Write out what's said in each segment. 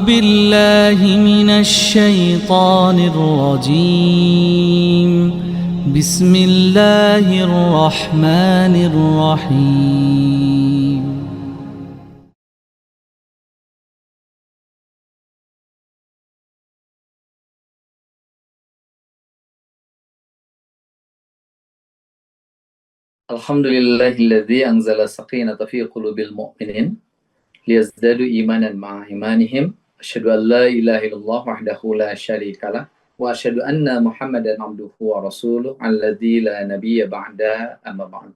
بالله من الشيطان الرجيم. بسم الله الرحمن الرحيم. Alhamdulillahilladzi anzala sakinata fi qulubil mu'minin liyazdadu imanan ma'a imanihim. Asyhadu an la ilaha illallah wahdahu la syarikalah wa asyhadu anna Muhammadan abduhu wa rasuluh alladzi la nabiyya ba'da amma ba'd.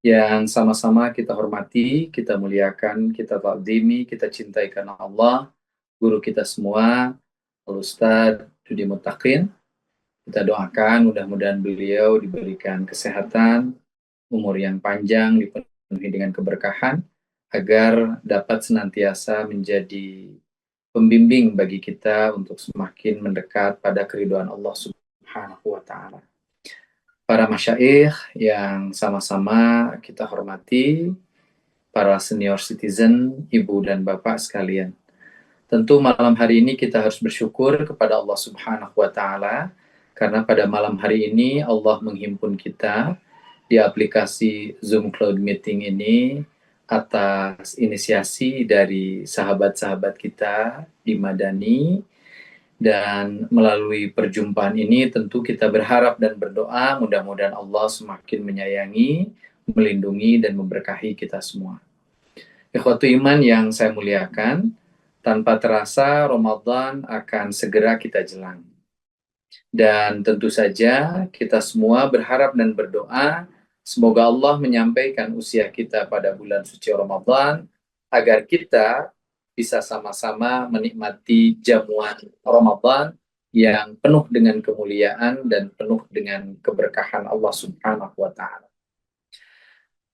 Yang sama-sama kita hormati, kita muliakan, kita ta'zimi, kita cintai karena Allah, guru kita semua, Al-Ustaz Dudi Muttaqin. Kita doakan mudah-mudahan beliau diberikan kesehatan, umur yang panjang, dipenuhi dengan keberkahan, agar dapat senantiasa menjadi pembimbing bagi kita untuk semakin mendekat pada keridhaan Allah Subhanahu wa Ta'ala. Para masyaikh yang sama-sama kita hormati, para senior citizen, ibu dan bapak sekalian. Tentu malam hari ini kita harus bersyukur kepada Allah Subhanahu wa Ta'ala, karena pada malam hari ini Allah menghimpun kita di aplikasi Zoom Cloud Meeting ini atas inisiasi dari sahabat-sahabat kita di Madani. Dan melalui perjumpaan ini tentu kita berharap dan berdoa mudah-mudahan Allah semakin menyayangi, melindungi, dan memberkahi kita semua. Ikhwatu iman yang saya muliakan, tanpa terasa Ramadan akan segera kita jelang. Dan tentu saja kita semua berharap dan berdoa semoga Allah menyampaikan usia kita pada bulan suci Ramadan agar kita bisa sama-sama menikmati jamuan Ramadan yang penuh dengan kemuliaan dan penuh dengan keberkahan Allah Subhanahu wa Ta'ala.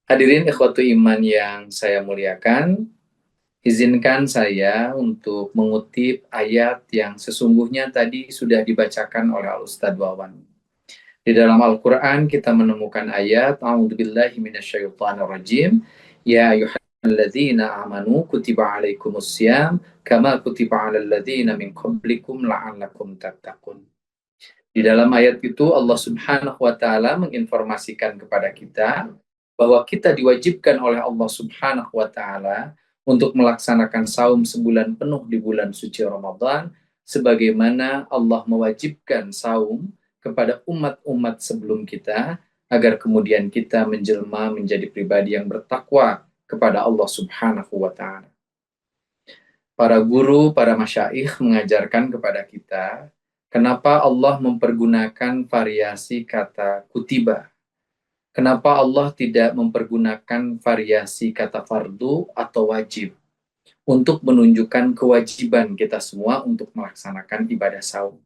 Hadirin ikhwatu iman yang saya muliakan, izinkan saya untuk mengutip ayat yang sesungguhnya tadi sudah dibacakan oleh Al-Ustadz Wawan. Di dalam Al-Quran kita menemukan ayat A'udzubillahi minasyaitonirrajim. Ya ayyuhalladzina amanu kutiba alaikumussyam kama kutiba alal ladzina min qablikum la'allakum tattaqun. Di dalam ayat itu Allah Subhanahu wa Ta'ala menginformasikan kepada kita bahwa kita diwajibkan oleh Allah Subhanahu wa Ta'ala untuk melaksanakan saum sebulan penuh di bulan suci Ramadan, sebagaimana Allah mewajibkan saum kepada umat-umat sebelum kita, agar kemudian kita menjelma menjadi pribadi yang bertakwa kepada Allah Subhanahu wa Ta'ala. Para guru, para masyaikh mengajarkan kepada kita, kenapa Allah mempergunakan variasi kata kutiba. Kenapa Allah tidak mempergunakan variasi kata fardu atau wajib untuk menunjukkan kewajiban kita semua untuk melaksanakan ibadah saum.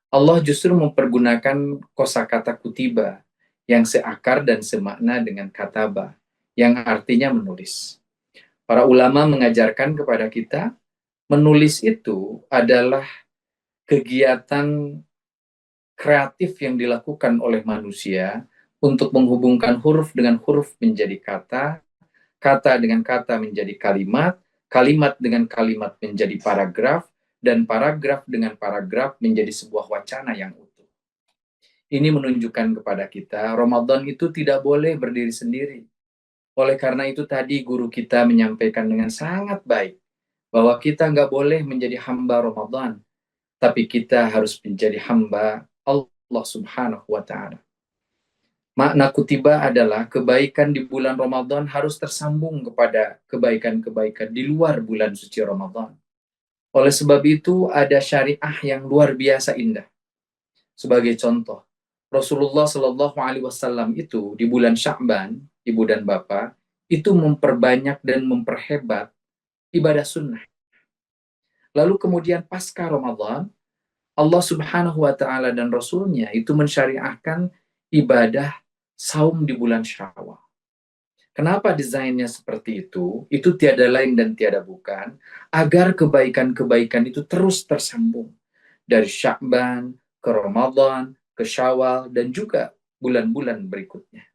Allah justru mempergunakan kosakata kutiba yang seakar dan semakna dengan kataba, yang artinya menulis. Para ulama mengajarkan kepada kita, menulis itu adalah kegiatan kreatif yang dilakukan oleh manusia untuk menghubungkan huruf dengan huruf menjadi kata, kata dengan kata menjadi kalimat, kalimat dengan kalimat menjadi paragraf, dan paragraf dengan paragraf menjadi sebuah wacana yang utuh. Ini menunjukkan kepada kita, Ramadan itu tidak boleh berdiri sendiri. Oleh karena itu tadi guru kita menyampaikan dengan sangat baik, bahwa kita nggak boleh menjadi hamba Ramadan, tapi kita harus menjadi hamba Allah Subhanahu wa Ta'ala. Makna kutiba adalah kebaikan di bulan Ramadan harus tersambung kepada kebaikan-kebaikan di luar bulan suci Ramadan. Oleh sebab itu ada syariah yang luar biasa indah. Sebagai contoh, Rasulullah Shallallahu Alaihi Wasallam itu di bulan Sya'ban, ibu dan bapak, itu memperbanyak dan memperhebat ibadah sunnah. Lalu kemudian pasca Ramadan, Allah Subhanahu wa Ta'ala dan Rasulnya itu mensyariahkan ibadah saum di bulan Syawal. Kenapa desainnya seperti itu? Itu tiada lain dan tiada bukan, agar kebaikan-kebaikan itu terus tersambung. Dari Sya'ban, ke Ramadan, ke Syawal, dan juga bulan-bulan berikutnya.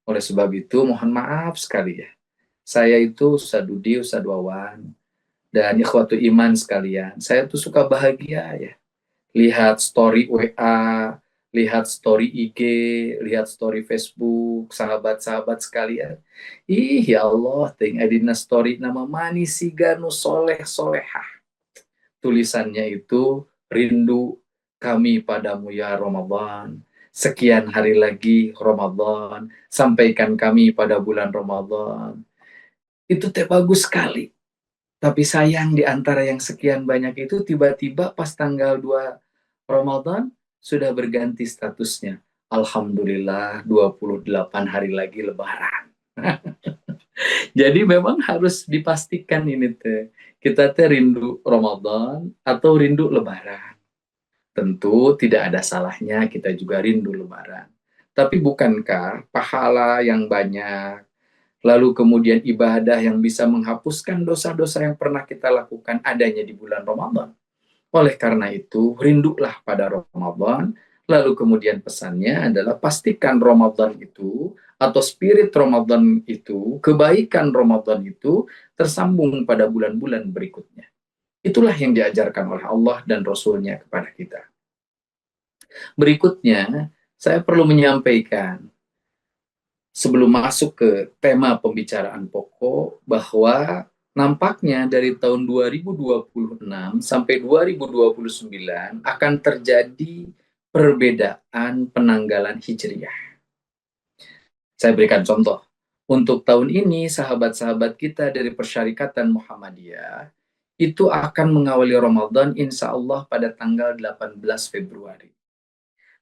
Oleh sebab itu, mohon maaf sekali ya. Saya itu Ustaz Dudi, Ustaz Wawan, Dan ikhwatu iman sekalian, saya tuh suka bahagia ya. Lihat story WA, lihat story IG, lihat story Facebook, sahabat-sahabat sekalian. Ih ya Allah, ting adina story nama manis siganu soleh solehah. Tulisannya itu, rindu kami padamu ya Ramadan. Sekian hari lagi Ramadan, sampaikan kami pada bulan Ramadan. Itu teh bagus sekali. Tapi sayang di antara yang sekian banyak itu tiba-tiba pas tanggal 2 Ramadan sudah berganti statusnya. Alhamdulillah 28 hari lagi Lebaran. Jadi memang harus dipastikan ini teh. Kita teh rindu Ramadan atau rindu Lebaran. Tentu tidak ada salahnya kita juga rindu Lebaran. Tapi bukankah pahala yang banyak, lalu kemudian ibadah yang bisa menghapuskan dosa-dosa yang pernah kita lakukan adanya di bulan Ramadan? Oleh karena itu, rindulah pada Ramadan, lalu kemudian pesannya adalah pastikan Ramadan itu, atau spirit Ramadan itu, kebaikan Ramadan itu, tersambung pada bulan-bulan berikutnya. Itulah yang diajarkan oleh Allah dan Rasul-Nya kepada kita. Berikutnya, saya perlu menyampaikan, sebelum masuk ke tema pembicaraan pokok, bahwa nampaknya dari tahun 2026 sampai 2029 akan terjadi perbedaan penanggalan Hijriah. Saya berikan contoh. Untuk tahun ini, sahabat-sahabat kita dari Persyarikatan Muhammadiyah itu akan mengawali Ramadan insya Allah pada tanggal 18 Februari.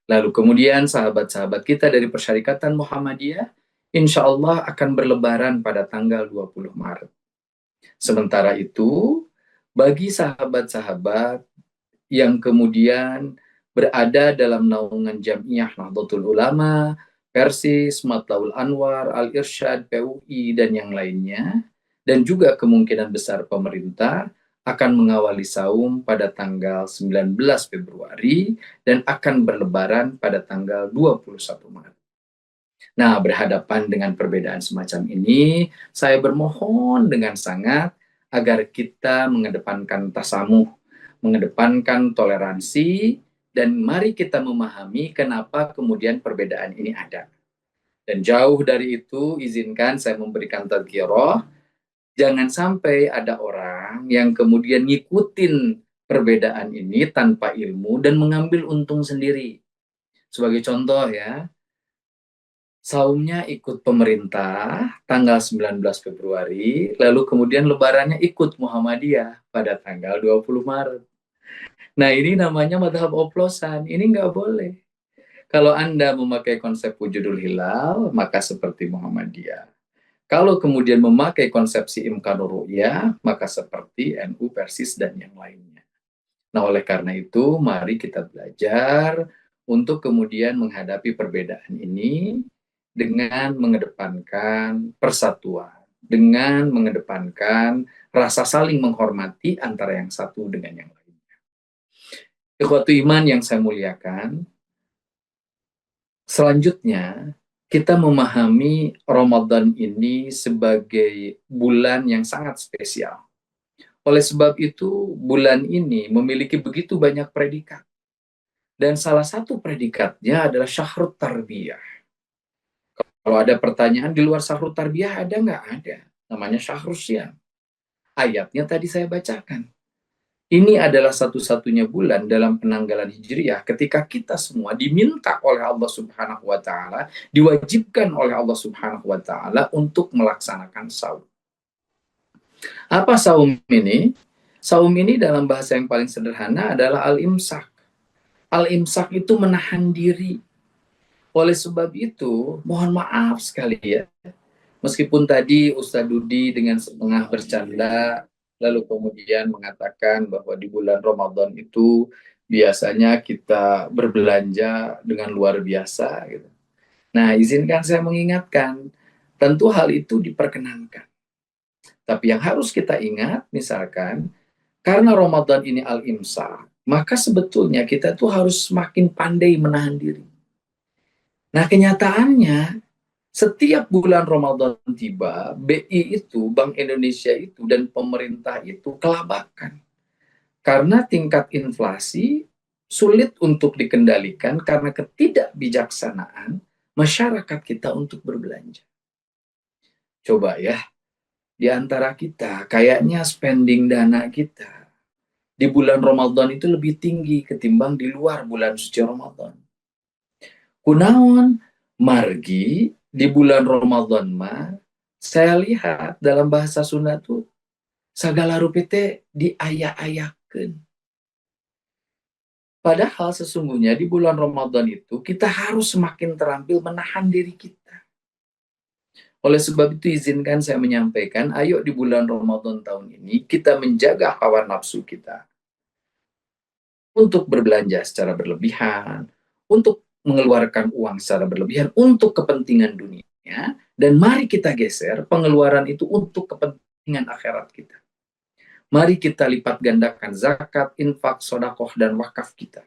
Lalu kemudian sahabat-sahabat kita dari Persyarikatan Muhammadiyah insya Allah akan berlebaran pada tanggal 20 Maret. Sementara itu, bagi sahabat-sahabat yang kemudian berada dalam naungan Jamiah Nahdlatul Ulama, Persis, Matlaul Anwar, Al-Irsyad, PUI, dan yang lainnya, dan juga kemungkinan besar pemerintah akan mengawali saum pada tanggal 19 Februari dan akan berlebaran pada tanggal 21 Maret. Nah, berhadapan dengan perbedaan semacam ini, saya bermohon dengan sangat agar kita mengedepankan tasamuh, mengedepankan toleransi, dan mari kita memahami kenapa kemudian perbedaan ini ada. Dan jauh dari itu, izinkan saya memberikan tadhkirah, jangan sampai ada orang yang kemudian ngikutin perbedaan ini tanpa ilmu dan mengambil untung sendiri. Sebagai contoh ya, saumnya ikut pemerintah tanggal 19 Februari, lalu kemudian lebarannya ikut Muhammadiyah pada tanggal 20 Maret. Nah ini namanya madhab oplosan, ini nggak boleh. Kalau Anda memakai konsep wujudul hilal, maka seperti Muhammadiyah. Kalau kemudian memakai konsepsi imkanur ru'yah, maka seperti NU, Persis, dan yang lainnya. Nah oleh karena itu, mari kita belajar untuk kemudian menghadapi perbedaan ini, dengan mengedepankan persatuan, dengan mengedepankan rasa saling menghormati antara yang satu dengan yang lainnya. Ikhwatu iman yang saya muliakan, selanjutnya kita memahami Ramadan ini sebagai bulan yang sangat spesial. Oleh sebab itu, bulan ini memiliki begitu banyak predikat. Dan salah satu predikatnya adalah syahrut tarbiyah. Kalau ada pertanyaan di luar syahrut tarbiyah ada nggak? Ada. Namanya syahrus syam. Ayatnya tadi saya bacakan. Ini adalah satu-satunya bulan dalam penanggalan Hijriah ketika kita semua diminta oleh Allah Subhanahu wa taala, diwajibkan oleh Allah Subhanahu wa taala untuk melaksanakan saum. Apa saum ini? Saum ini dalam bahasa yang paling sederhana adalah al-imsak. Al-imsak itu menahan diri. Oleh sebab itu, mohon maaf sekali ya, meskipun tadi Ustadz Dudi dengan setengah bercanda, lalu kemudian mengatakan bahwa di bulan Ramadan itu biasanya kita berbelanja dengan luar biasa. Gitu. Nah, izinkan saya mengingatkan, tentu hal itu diperkenankan. Tapi yang harus kita ingat, misalkan, karena Ramadan ini al-imsak, maka sebetulnya kita tuh harus semakin pandai menahan diri. Nah kenyataannya Setiap bulan Ramadan tiba, BI itu, Bank Indonesia itu, dan pemerintah itu kelabakan. Karena tingkat inflasi sulit untuk dikendalikan karena ketidakbijaksanaan masyarakat kita untuk berbelanja. Coba ya, di antara kita, kayaknya spending dana kita di bulan Ramadan itu lebih tinggi ketimbang di luar bulan suci Ramadan. Kunaon margi di bulan Ramadan mah saya lihat dalam bahasa Sunda tuh sagala rupite diayak-ayakeun. Padahal sesungguhnya di bulan Ramadan itu kita harus semakin terampil menahan diri kita. Oleh sebab itu izinkan saya menyampaikan, ayo di bulan Ramadan tahun ini kita menjaga hawa nafsu kita untuk berbelanja secara berlebihan, untuk mengeluarkan uang secara berlebihan untuk kepentingan dunia, dan mari kita geser pengeluaran itu untuk kepentingan akhirat kita. Mari kita lipat gandakan zakat, infak, sodakoh, dan wakaf kita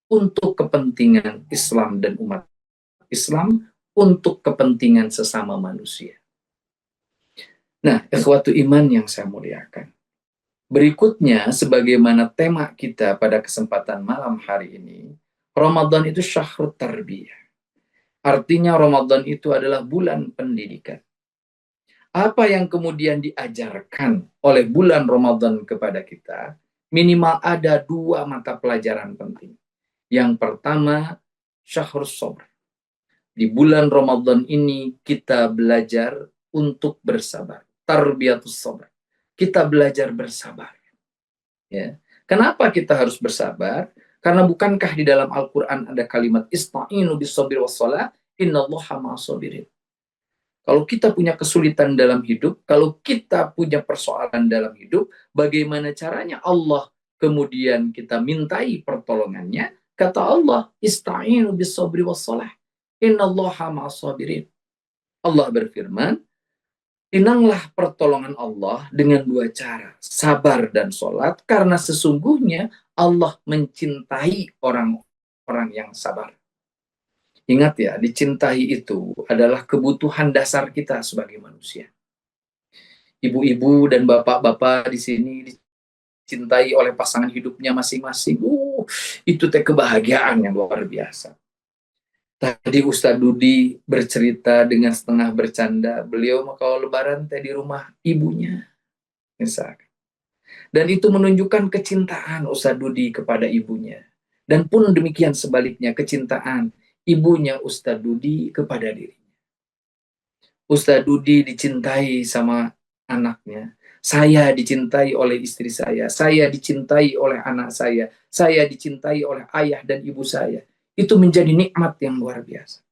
untuk kepentingan Islam dan umat Islam, untuk kepentingan sesama manusia. Nah, ikhwatu iman yang saya muliakan. Berikutnya, sebagaimana tema kita pada kesempatan malam hari ini, Ramadan itu syahrut tarbiyah. Artinya Ramadan itu adalah bulan pendidikan. Apa yang kemudian diajarkan oleh bulan Ramadan kepada kita, minimal ada 2 mata pelajaran penting. Yang pertama, syahrus sabr. Di bulan Ramadan ini kita belajar untuk bersabar. Tarbiyatus sabr. Kita belajar bersabar. Ya. Kenapa kita harus bersabar? Karena bukankah di dalam Al-Quran ada kalimat ista'inu bis-sabri was-shalah, innallaha ma'as-sabirin. Kalau kita punya kesulitan dalam hidup, kalau kita punya persoalan dalam hidup, bagaimana caranya Allah kemudian kita mintai pertolongannya? Kata Allah, ista'inu bis-sabri was-shalah, innallaha ma'as-sabirin. Allah berfirman, pinanglah pertolongan Allah dengan 2 cara, sabar dan sholat, karena sesungguhnya Allah mencintai orang-orang yang sabar. Ingat ya, dicintai itu adalah kebutuhan dasar kita sebagai manusia. Ibu-ibu dan bapak-bapak di sini dicintai oleh pasangan hidupnya masing-masing. Itu teh kebahagiaan yang luar biasa. Tadi Ustadz Dudi bercerita dengan setengah bercanda, beliau kalau lebaran teh di rumah ibunya, misalkan. Dan itu menunjukkan kecintaan Ustadz Dudi kepada ibunya. Dan pun demikian sebaliknya, kecintaan ibunya Ustadz Dudi kepada dirinya. Ustadz Dudi dicintai sama anaknya. Saya dicintai oleh istri saya dicintai oleh anak saya dicintai oleh ayah dan ibu saya. Itu menjadi nikmat yang luar biasa.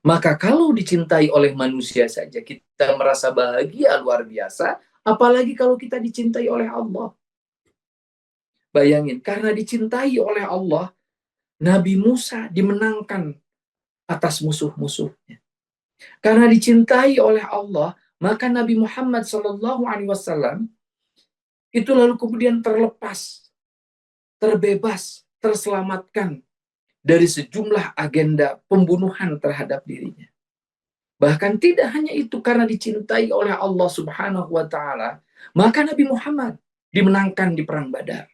Maka kalau dicintai oleh manusia saja kita merasa bahagia luar biasa, apalagi kalau kita dicintai oleh Allah. Bayangin, karena dicintai oleh Allah, Nabi Musa dimenangkan atas musuh-musuhnya. Karena dicintai oleh Allah, maka Nabi Muhammad SAW itu lalu kemudian terlepas, terbebas, terselamatkan dari sejumlah agenda pembunuhan terhadap dirinya. Bahkan tidak hanya itu, karena dicintai oleh Allah Subhanahu wa Ta'ala, maka Nabi Muhammad dimenangkan di perang Badar.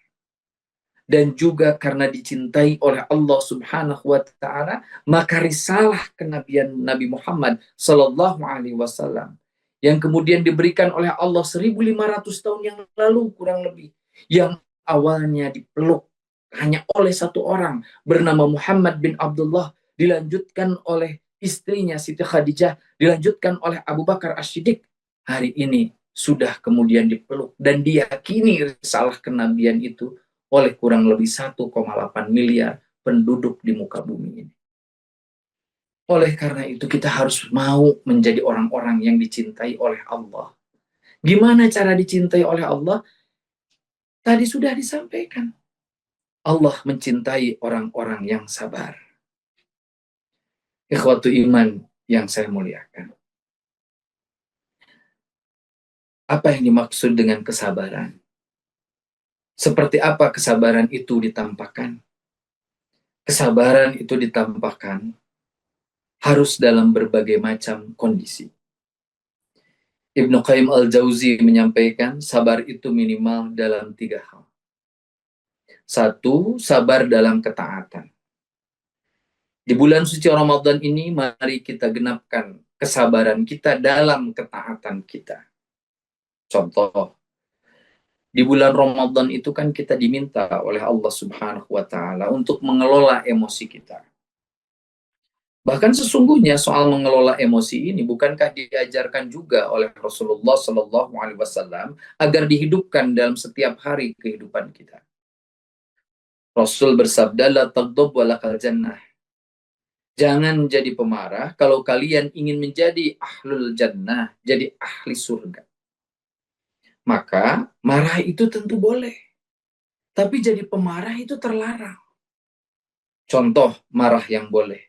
Dan juga karena dicintai oleh Allah Subhanahu wa Ta'ala, maka risalah kenabian Nabi Muhammad Sallallahu Alaihi Wasallam yang kemudian diberikan oleh Allah 1500 tahun yang lalu kurang lebih, yang awalnya dipeluk hanya oleh 1 orang bernama Muhammad bin Abdullah, dilanjutkan oleh istrinya Siti Khadijah, dilanjutkan oleh Abu Bakar As-Siddiq, hari ini sudah kemudian dipeluk dan diyakini risalah kenabian itu oleh kurang lebih 1,8 miliar penduduk di muka bumi ini. Oleh karena itu kita harus mau menjadi orang-orang yang dicintai oleh Allah. Gimana cara dicintai oleh Allah? Tadi sudah disampaikan. Allah mencintai orang-orang yang sabar. Ikhwatu iman yang saya muliakan. Apa yang dimaksud dengan kesabaran? Seperti apa kesabaran itu ditampakkan? Kesabaran itu ditampakkan harus dalam berbagai macam kondisi. Ibnu Qayyim al-Jauzi menyampaikan sabar itu minimal dalam 3 hal. 1, sabar dalam ketaatan. Di bulan suci Ramadan ini, mari kita genapkan kesabaran kita dalam ketaatan kita. Contoh, di bulan Ramadan itu kan kita diminta oleh Allah Subhanahu wa Ta'ala untuk mengelola emosi kita. Bahkan sesungguhnya soal mengelola emosi ini bukankah diajarkan juga oleh Rasulullah Shallallahu Alaihi Wasallam agar dihidupkan dalam setiap hari kehidupan kita. Rasul bersabda, la taghdab walakal jannah. Jangan jadi pemarah kalau kalian ingin menjadi ahlul jannah, jadi ahli surga. Maka marah itu tentu boleh, tapi jadi pemarah itu terlarang. Contoh marah yang boleh.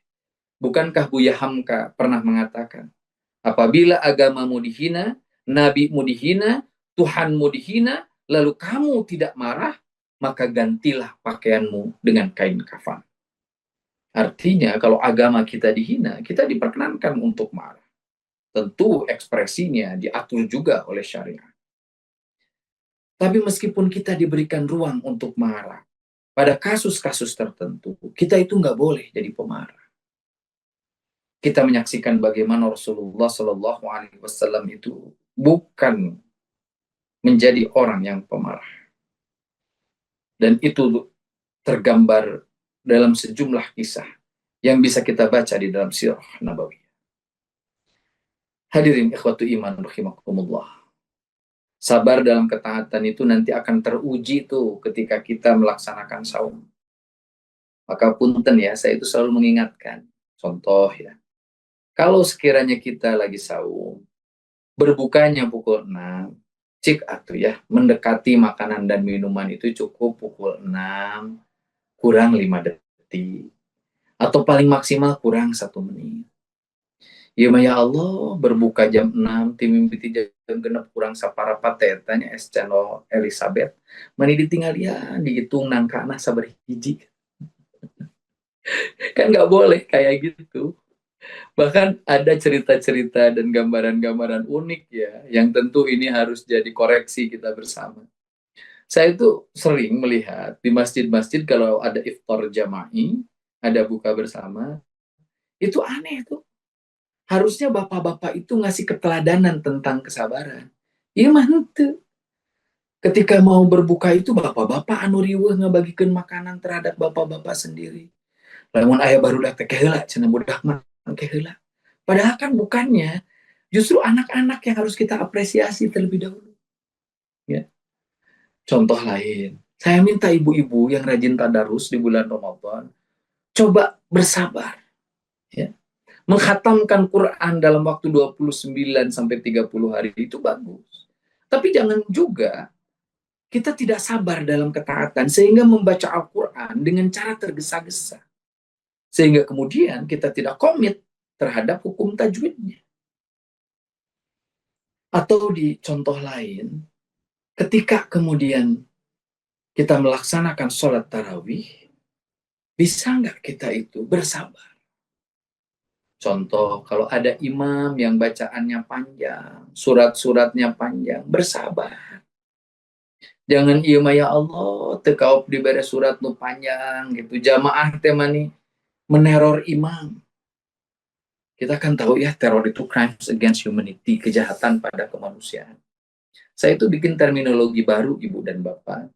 Bukankah Buya Hamka pernah mengatakan, apabila agamamu dihina, nabimu dihina, Tuhanmu dihina, lalu kamu tidak marah, maka gantilah pakaianmu dengan kain kafan. Artinya kalau agama kita dihina, kita diperkenankan untuk marah. Tentu ekspresinya diatur juga oleh syariat. Tapi meskipun kita diberikan ruang untuk marah, pada kasus-kasus tertentu, kita itu nggak boleh jadi pemarah. Kita menyaksikan bagaimana Rasulullah Shallallahu Alaihi Wasallam itu bukan menjadi orang yang pemarah, dan itu tergambar dalam sejumlah kisah yang bisa kita baca di dalam sirah Nabawi. Hadirin ikhwatu iman rahimakumullah. Sabar dalam ketaatan itu nanti akan teruji tuh ketika kita melaksanakan saum. Maka punten ya, saya itu selalu mengingatkan. Contoh ya, kalau sekiranya kita lagi saum, berbukanya pukul 6, cik atuh ya, mendekati makanan dan minuman itu cukup pukul 6, kurang 5 detik. Atau paling maksimal kurang 1 menit. Ya Allah, berbuka jam 6, timimpi jam genep kurang saparapat tanya es channel Elizabeth. Mani ditinggal ya, dihitung nangkana sabar hiji. Kan nggak boleh kayak gitu. Bahkan ada cerita-cerita dan gambaran-gambaran unik ya, yang tentu ini harus jadi koreksi kita bersama. Saya itu sering melihat di masjid-masjid kalau ada iftar jama'i, ada buka bersama, itu aneh tuh. Harusnya bapak-bapak itu ngasih keteladanan tentang kesabaran. Iya mah henteu. Ketika mau berbuka itu bapak-bapak anu riweuh ngabagikeun makanan terhadap bapak-bapak sendiri. Lamun aya barudak teh heula cenah budak mah heula. Padahal kan bukannya, justru anak-anak yang harus kita apresiasi terlebih dahulu. Ya. Contoh lain, saya minta ibu-ibu yang rajin tadarus di bulan Ramadan, coba bersabar. Ya. Menghatamkan Quran dalam waktu 29 sampai 30 hari itu bagus. Tapi jangan juga kita tidak sabar dalam ketaatan sehingga membaca Al-Quran dengan cara tergesa-gesa. Sehingga kemudian kita tidak komit terhadap hukum tajwidnya. Atau di contoh lain, ketika kemudian kita melaksanakan sholat tarawih, bisa nggak kita itu bersabar? Contoh, kalau ada imam yang bacaannya panjang, surat-suratnya panjang, bersabar. Jangan iya ya Allah, tekaup di beres surat nu panjang gitu. Jamaah temani meneror imam. Kita kan tahu ya, teror itu crimes against humanity, kejahatan pada kemanusiaan. Saya itu bikin terminologi baru, Ibu dan Bapak.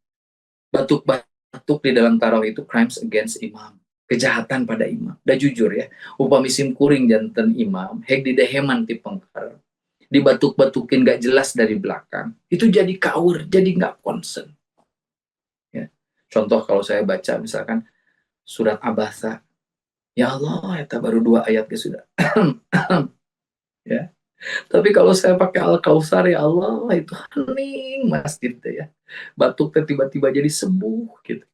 Batuk-batuk di dalam tarawih itu crimes against imam, kejahatan pada imam. Da jujur ya, upami sim kuring janten imam, hek di deheman ti pengkar, dibatuk-batukin gak jelas dari belakang, itu jadi kaur, jadi gak concern. Ya. Contoh kalau saya baca misalkan surat Abasa, ya Allah, itu baru 2 ayat ya sudah. Ya. Tapi kalau saya pakai Al-Kautsar, ya Allah, itu hening masjid ya. Batuk tiba-tiba jadi sembuh gitu.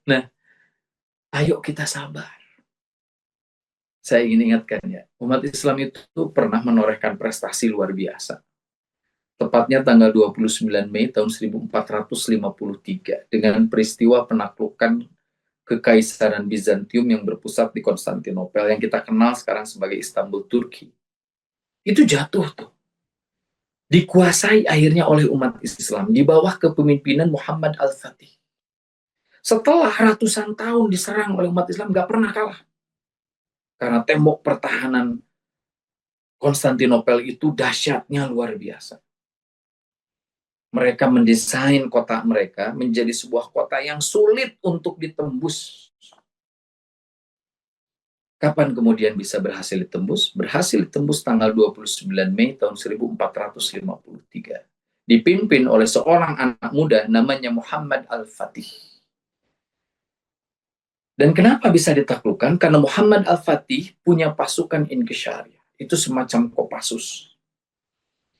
Nah, ayo kita sabar. Saya ingin ingatkan ya, umat Islam itu pernah menorehkan prestasi luar biasa. Tepatnya tanggal 29 Mei tahun 1453 dengan peristiwa penaklukan Kekaisaran Bizantium yang berpusat di Konstantinopel, yang kita kenal sekarang sebagai Istanbul, Turki, itu jatuh tuh. Dikuasai akhirnya oleh umat Islam di bawah kepemimpinan Muhammad Al-Fatih. Setelah ratusan tahun diserang oleh umat Islam, gak pernah kalah. Karena tembok pertahanan Konstantinopel itu dahsyatnya luar biasa. Mereka mendesain kota mereka menjadi sebuah kota yang sulit untuk ditembus. Kapan kemudian bisa berhasil ditembus? Berhasil ditembus tanggal 29 Mei tahun 1453. Dipimpin oleh seorang anak muda namanya Muhammad Al-Fatih. Dan kenapa bisa ditaklukkan? Karena Muhammad Al-Fatih punya pasukan Inkisyariah. Itu semacam Kopassus.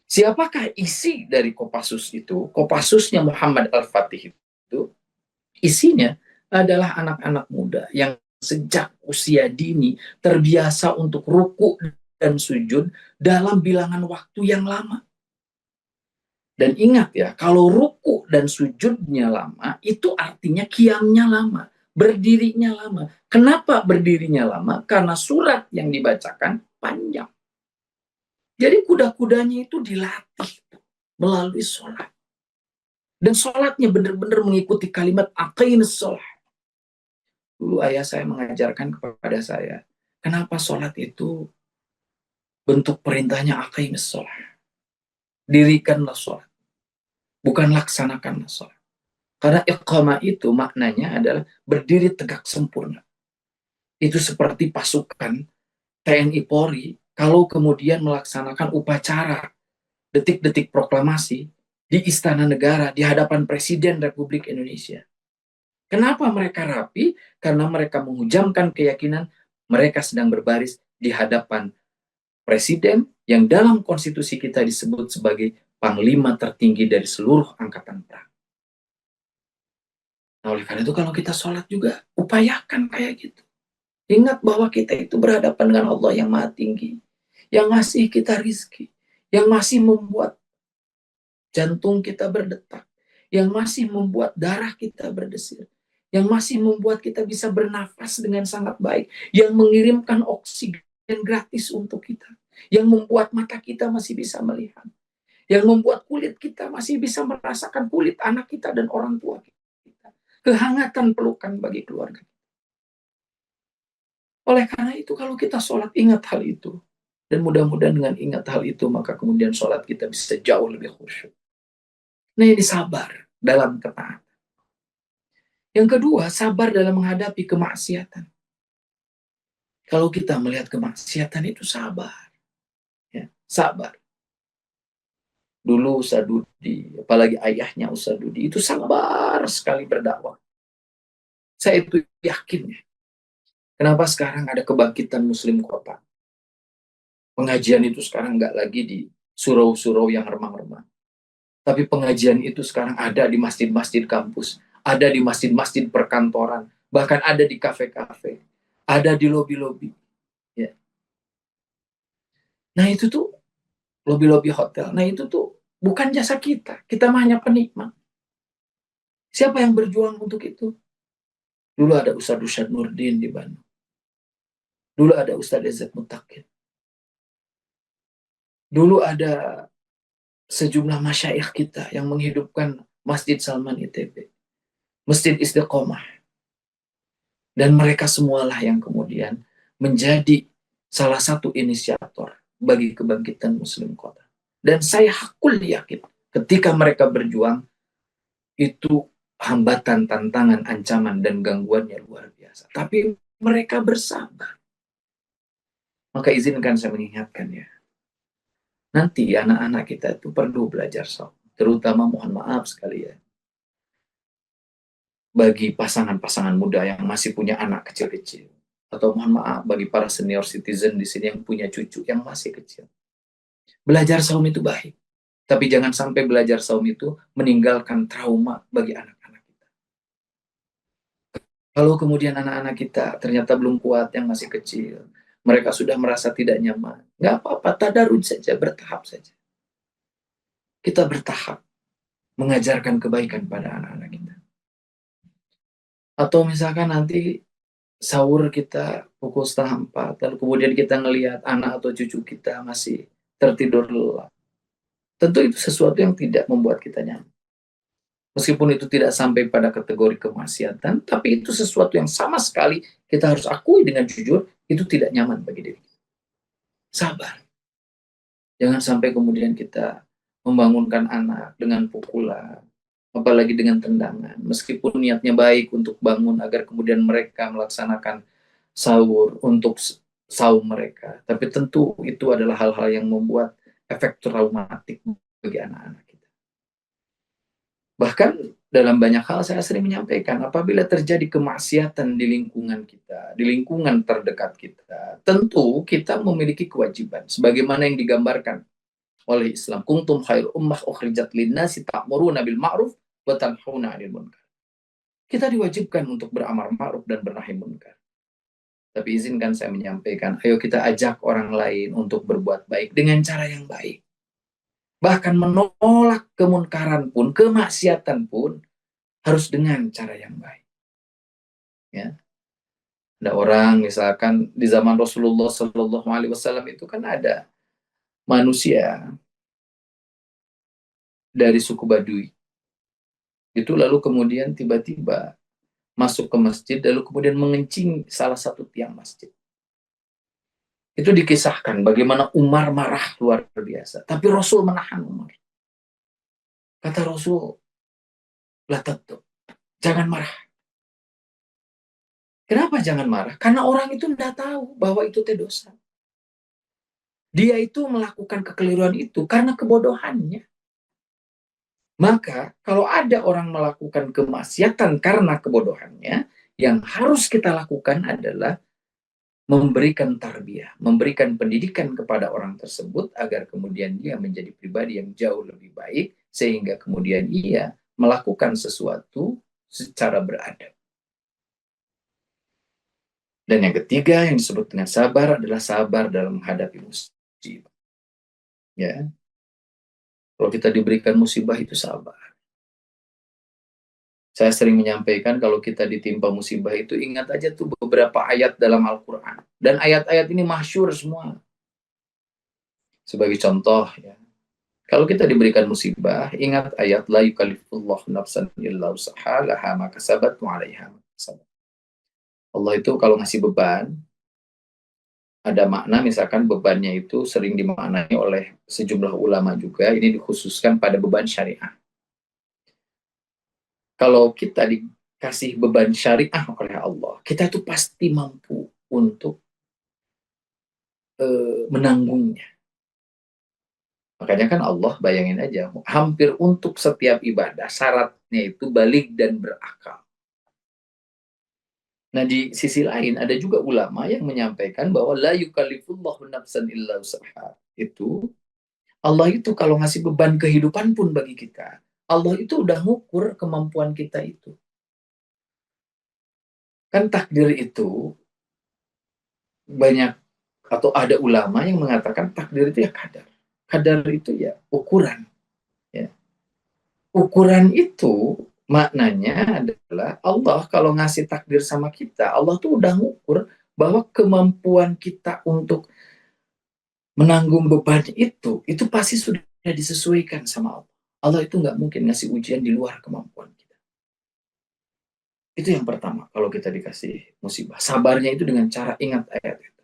Siapakah isi dari Kopassus itu? Kopassusnya Muhammad Al-Fatih itu, isinya adalah anak-anak muda yang sejak usia dini terbiasa untuk ruku dan sujud dalam bilangan waktu yang lama. Dan ingat ya, kalau ruku dan sujudnya lama, itu artinya qiyamnya lama, berdirinya lama. Kenapa berdirinya lama? Karena surat yang dibacakan panjang. Jadi kuda-kudanya itu dilatih melalui sholat. Dan sholatnya benar-benar mengikuti kalimat aqimus sholat. Dulu ayah saya mengajarkan kepada saya, kenapa sholat itu bentuk perintahnya aqimus sholat. Dirikanlah sholat, bukan laksanakanlah sholat. Karena iqamah itu maknanya adalah berdiri tegak sempurna. Itu seperti pasukan TNI Polri kalau kemudian melaksanakan upacara detik-detik proklamasi di Istana Negara di hadapan Presiden Republik Indonesia. Kenapa mereka rapi? Karena mereka menghujamkan keyakinan mereka sedang berbaris di hadapan Presiden yang dalam konstitusi kita disebut sebagai panglima tertinggi dari seluruh angkatan perang. Nah, oleh karena itu kalau kita sholat juga, upayakan kayak gitu. Ingat bahwa kita itu berhadapan dengan Allah yang maha tinggi, yang ngasih kita rizki, yang masih membuat jantung kita berdetak, yang masih membuat darah kita berdesir, yang masih membuat kita bisa bernafas dengan sangat baik, yang mengirimkan oksigen gratis untuk kita, yang membuat mata kita masih bisa melihat, yang membuat kulit kita masih bisa merasakan kulit anak kita dan orang tua kita. Kehangatan pelukan bagi keluarga. Oleh karena itu kalau kita sholat ingat hal itu. Dan mudah-mudahan dengan ingat hal itu maka kemudian sholat kita bisa jauh lebih khusyuk. Nah ini sabar dalam ketaatan. Yang kedua, sabar dalam menghadapi kemaksiatan. Kalau kita melihat kemaksiatan itu sabar. Ya, sabar. Dulu Ustaz Dudi, apalagi ayahnya Ustaz Dudi, itu sabar sekali berdakwah. Saya itu yakin. Kenapa sekarang ada kebangkitan Muslim Kota? Pengajian itu sekarang nggak lagi di surau-surau yang remang-remang. Tapi pengajian itu sekarang ada di masjid-masjid kampus, ada di masjid-masjid perkantoran, bahkan ada di kafe-kafe, ada di lobi-lobi. Ya. Nah itu tuh lobi-lobi hotel. Nah itu tuh bukan jasa kita, kita hanya penikmat. Siapa yang berjuang untuk itu? Dulu ada Ustadz Nurdin di Bandung. Dulu ada Ustadz Izzat Mutakin. Dulu ada sejumlah masyayikh kita yang menghidupkan Masjid Salman ITB, Masjid Istiqomah. Dan mereka semualah yang kemudian menjadi salah satu inisiator bagi kebangkitan Muslim Kota. Dan saya hakul yakin ketika mereka berjuang, itu hambatan, tantangan, ancaman, dan gangguannya luar biasa. Tapi mereka bersabar. Maka izinkan saya mengingatkan ya, nanti anak-anak kita itu perlu belajar saum. Terutama mohon maaf sekali ya, bagi pasangan-pasangan muda yang masih punya anak kecil-kecil. Atau mohon maaf bagi para senior citizen di sini yang punya cucu yang masih kecil. Belajar saum itu baik. Tapi jangan sampai belajar saum itu meninggalkan trauma bagi anak-anak kita. Kalau kemudian anak-anak kita ternyata belum kuat yang masih kecil, mereka sudah merasa tidak nyaman, nggak apa-apa, tadarruj saja, bertahap saja. Kita bertahap mengajarkan kebaikan pada anak-anak kita. Atau misalkan nanti sahur kita pukul 3:30, lalu kemudian kita ngelihat anak atau cucu kita masih tertidur lelap. Tentu itu sesuatu yang tidak membuat kita nyaman. Meskipun itu tidak sampai pada kategori kemaksiatan, tapi itu sesuatu yang sama sekali kita harus akui dengan jujur, itu tidak nyaman bagi diri kita. Sabar. Jangan sampai kemudian kita membangunkan anak dengan pukulan, apalagi dengan tendangan. Meskipun niatnya baik untuk bangun agar kemudian mereka melaksanakan sahur untuk saum mereka, tapi tentu itu adalah hal-hal yang membuat efek traumatik bagi anak-anak kita. Bahkan dalam banyak hal saya sering menyampaikan, apabila terjadi kemaksiatan di lingkungan kita, di lingkungan terdekat kita, tentu kita memiliki kewajiban sebagaimana yang digambarkan oleh Islam. Kuntum khairu ummah ukhrijat linnasi ta'muruna bil ma'ruf wa tanhauna 'anil munkar. Kita diwajibkan untuk beramal ma'ruf dan bernahi munkar. Tapi izinkan saya menyampaikan, ayo kita ajak orang lain untuk berbuat baik dengan cara yang baik. Bahkan menolak kemunkaran pun, kemaksiatan pun harus dengan cara yang baik. Ya. Ada orang misalkan di zaman Rasulullah Shallallahu Alaihi Wasallam itu kan ada manusia dari suku Badui. Itu lalu kemudian tiba-tiba masuk ke masjid, lalu kemudian mengencing salah satu tiang masjid. Itu dikisahkan bagaimana Umar marah luar biasa. Tapi Rasul menahan Umar. Kata Rasul, la tatub, jangan marah. Kenapa jangan marah? Karena orang itu tidak tahu bahwa itu dosa. Dia itu melakukan kekeliruan itu karena kebodohannya. Maka kalau ada orang melakukan kemaksiatan karena kebodohannya, yang harus kita lakukan adalah memberikan tarbiyah, memberikan pendidikan kepada orang tersebut agar kemudian dia menjadi pribadi yang jauh lebih baik, sehingga kemudian ia melakukan sesuatu secara beradab. Dan yang ketiga yang disebut dengan sabar adalah sabar dalam menghadapi musibah. Ya, kalau kita diberikan musibah itu sabar. Saya sering menyampaikan kalau kita ditimpa musibah itu ingat aja tuh beberapa ayat dalam Al-Quran. Dan ayat-ayat ini masyhur semua. Sebagai contoh ya, kalau kita diberikan musibah, ingat ayat la yukallifullahu nafsan illa wus'aha laha ma kasabat wa 'alaiha ma kasabat. Allah itu kalau ngasih beban, ada makna misalkan bebannya itu sering dimaknai oleh sejumlah ulama juga, ini dikhususkan pada beban syariah. Kalau kita dikasih beban syariah oleh Allah, kita itu pasti mampu untuk menanggungnya. Makanya kan Allah, bayangin aja, hampir untuk setiap ibadah, syaratnya itu balik dan berakal. Nah, di sisi lain, ada juga ulama yang menyampaikan bahwa la yukallifullahu nafsan illa wus'aha. Itu, Allah itu kalau ngasih beban kehidupan pun bagi kita, Allah itu udah ngukur kemampuan kita itu. Kan takdir itu banyak, atau ada ulama yang mengatakan takdir itu ya kadar. Kadar itu ya ukuran. Ya. Ukuran itu maknanya adalah Allah kalau ngasih takdir sama kita, Allah tuh udah ngukur bahwa kemampuan kita untuk menanggung beban itu pasti sudah disesuaikan sama Allah. Allah itu nggak mungkin ngasih ujian di luar kemampuan kita. Itu yang pertama, kalau kita dikasih musibah. Sabarnya itu dengan cara ingat ayat itu.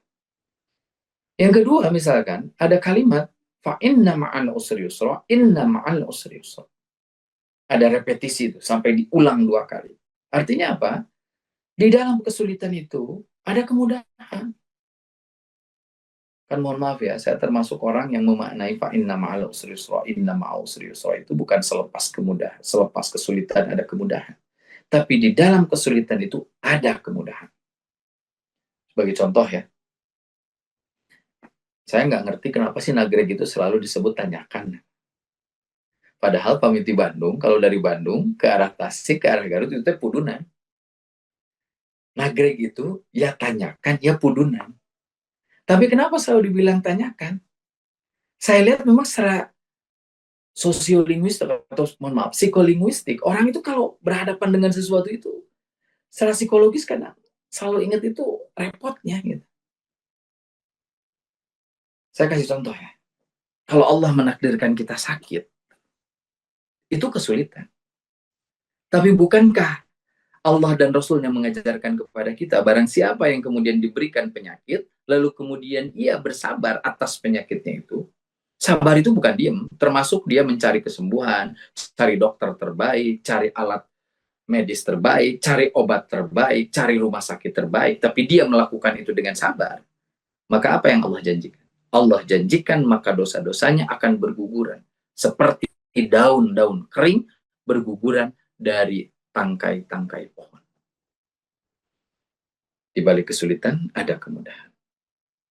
Yang kedua, misalkan ada kalimat fa inna ma'al usri yusra, inna ma'al usri yusra. Ada repetisi itu sampai diulang 2 kali. Artinya apa? Di dalam kesulitan itu ada kemudahan. Kan mohon maaf ya, saya termasuk orang yang memaknai fa inna ma'al usri yusra, inna ma'al usri yusra itu bukan selepas kesulitan ada kemudahan. Tapi di dalam kesulitan itu ada kemudahan. Sebagai contoh ya, saya nggak ngerti kenapa sih nagreg itu selalu disebut tanyakan. Padahal pamit di Bandung, kalau dari Bandung ke arah Tasik, ke arah Garut itu pudunan. Nagreg itu ya tanyakan, ya pudunan. Tapi kenapa selalu dibilang tanyakan? Saya lihat memang secara sosiolinguistik atau mohon maaf, psikolinguistik, orang itu kalau berhadapan dengan sesuatu itu Secara psikologis kadang selalu ingat itu repotnya gitu. Saya kasih contoh ya. Kalau Allah menakdirkan kita sakit, itu kesulitan. Tapi bukankah Allah dan Rasulnya mengajarkan kepada kita, barang siapa yang kemudian diberikan penyakit, lalu kemudian ia bersabar atas penyakitnya itu, sabar itu bukan diem, termasuk dia mencari kesembuhan, cari dokter terbaik, cari alat medis terbaik, cari obat terbaik, cari rumah sakit terbaik, tapi dia melakukan itu dengan sabar. Maka apa yang Allah janjikan? Allah janjikan maka dosa-dosanya akan berguguran. Seperti daun-daun kering berguguran dari tangkai-tangkai pohon. Di balik kesulitan ada kemudahan.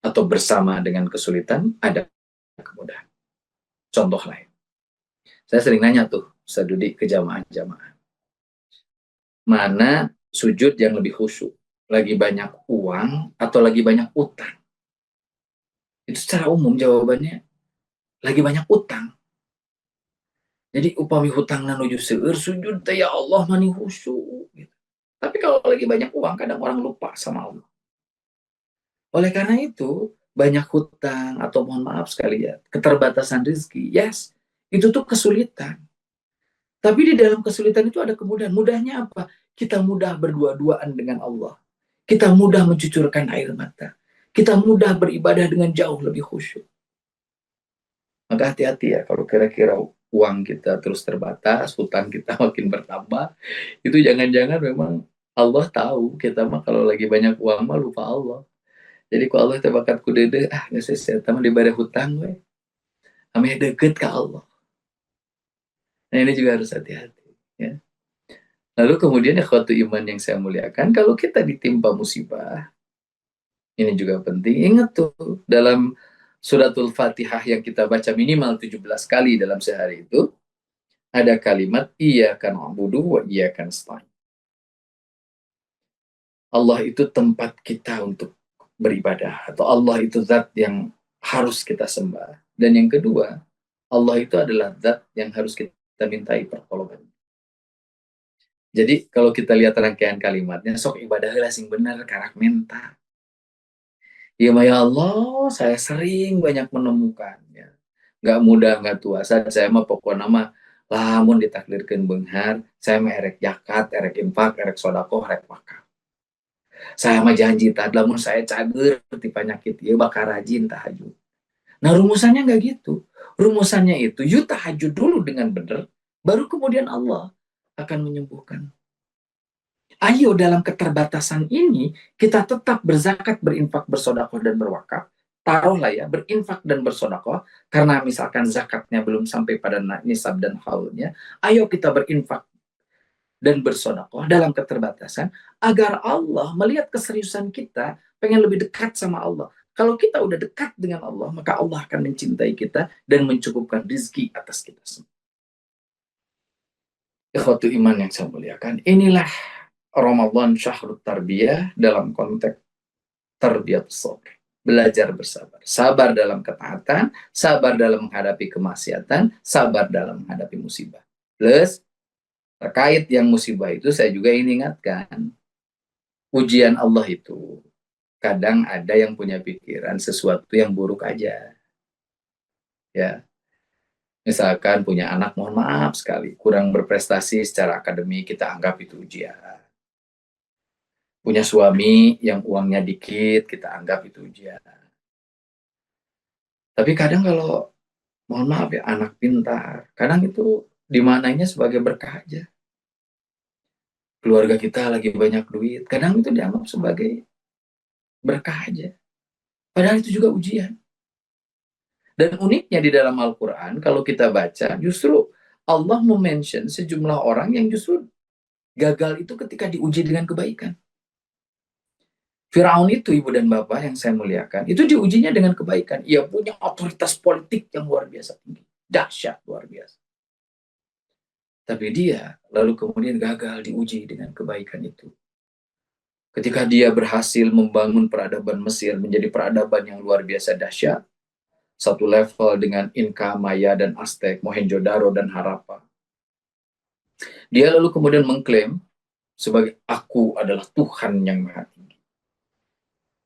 Atau bersama dengan kesulitan ada kemudahan. Contoh lain. Saya sering nanya tuh, sedudi ke jamaah-jamaah. Mana sujud yang lebih khusyuk? Lagi banyak uang atau lagi banyak utang? Itu secara umum jawabannya lagi banyak utang. Jadi upami hutang nuju seueur sujud teh ya Allah mani khusyuk gitu. Tapi kalau lagi banyak uang kadang orang lupa sama Allah. Oleh karena itu banyak hutang atau mohon maaf sekali ya keterbatasan rezeki, yes, itu tuh kesulitan. Tapi di dalam kesulitan itu ada kemudahan. Mudahnya apa? Kita mudah berdua-duaan dengan Allah. Kita mudah mencucurkan air mata. Kita mudah beribadah dengan jauh lebih khusyuk. Maka hati-hati ya kalau kira-kira uang kita terus terbatas, hutang kita makin bertambah, itu jangan-jangan memang Allah tahu kita mah kalau lagi banyak uang mah lupa Allah. Jadi kalau Allah tebakat kudede, nggak sesuai, sama dibari hutang we. Kami deket ke Allah. Nah ini juga harus hati-hati. Ya. Lalu kemudian ikhwatu iman yang saya muliakan, kalau kita ditimpa musibah, ini juga penting. Ingat tuh, dalam suratul Fatihah yang kita baca minimal 17 kali dalam sehari itu, ada kalimat iyyaka na'budu wa iyyaka nasta'in. Allah itu tempat kita untuk beribadah, atau Allah itu zat yang harus kita sembah. Dan yang kedua, Allah itu adalah zat yang harus kita mintai pertolongan. Jadi kalau kita lihat rangkaian kalimatnya, sok ibadahlah sing bener karak menta. Ya Allah, saya sering banyak menemukannya. Nggak mudah, nggak tua. Saya mah pokoknya mah lamun ditakdirkan benghar, saya mah erek jakat, erek infak, erek sodako, erek wakaf. Saya mah janji tadi, lamun saya cager ti penyakit, ya bakal rajin tahajud. Nah rumusannya nggak gitu. Rumusannya itu, you tahajud dulu dengan benar, baru kemudian Allah akan menyembuhkan. Ayo dalam keterbatasan ini, kita tetap berzakat, berinfak, bersodakoh, dan berwakaf. Taruhlah ya, berinfak dan bersodakoh, karena misalkan zakatnya belum sampai pada nisab dan haulnya, ayo kita berinfak dan bersodakoh dalam keterbatasan, agar Allah melihat keseriusan kita, pengen lebih dekat sama Allah. Kalau kita udah dekat dengan Allah, maka Allah akan mencintai kita dan mencukupkan rizki atas kita semua. Ikhwatu iman yang saya muliakan, inilah Ramadan syahrut tarbiyah dalam konteks tarbiyat sabr. Belajar bersabar. Sabar dalam ketaatan, sabar dalam menghadapi kemaksiatan, sabar dalam menghadapi musibah. Plus, terkait yang musibah itu saya juga ingin ingatkan, ujian Allah itu kadang ada yang punya pikiran sesuatu yang buruk aja. Ya, misalkan punya anak, mohon maaf sekali, kurang berprestasi secara akademik, kita anggap itu ujian. Punya suami yang uangnya dikit, kita anggap itu ujian. Tapi kadang kalau, mohon maaf ya, anak pintar, kadang itu dimaknainya sebagai berkah aja. Keluarga kita lagi banyak duit, kadang itu dianggap sebagai berkah aja. Padahal itu juga ujian. Dan uniknya di dalam Al-Quran, kalau kita baca, justru Allah mention sejumlah orang yang justru gagal itu ketika diuji dengan kebaikan. Firaun itu, ibu dan bapak yang saya muliakan, itu diujinya dengan kebaikan. Ia punya otoritas politik yang luar biasa tinggi. Dahsyat, luar biasa. Tapi dia lalu kemudian gagal diuji dengan kebaikan itu. Ketika dia berhasil membangun peradaban Mesir menjadi peradaban yang luar biasa dahsyat, satu level dengan Inka, Maya, dan Aztec, Mohenjo-daro, dan Harappa. Dia lalu kemudian mengklaim sebagai aku adalah Tuhan yang Maha Tinggi.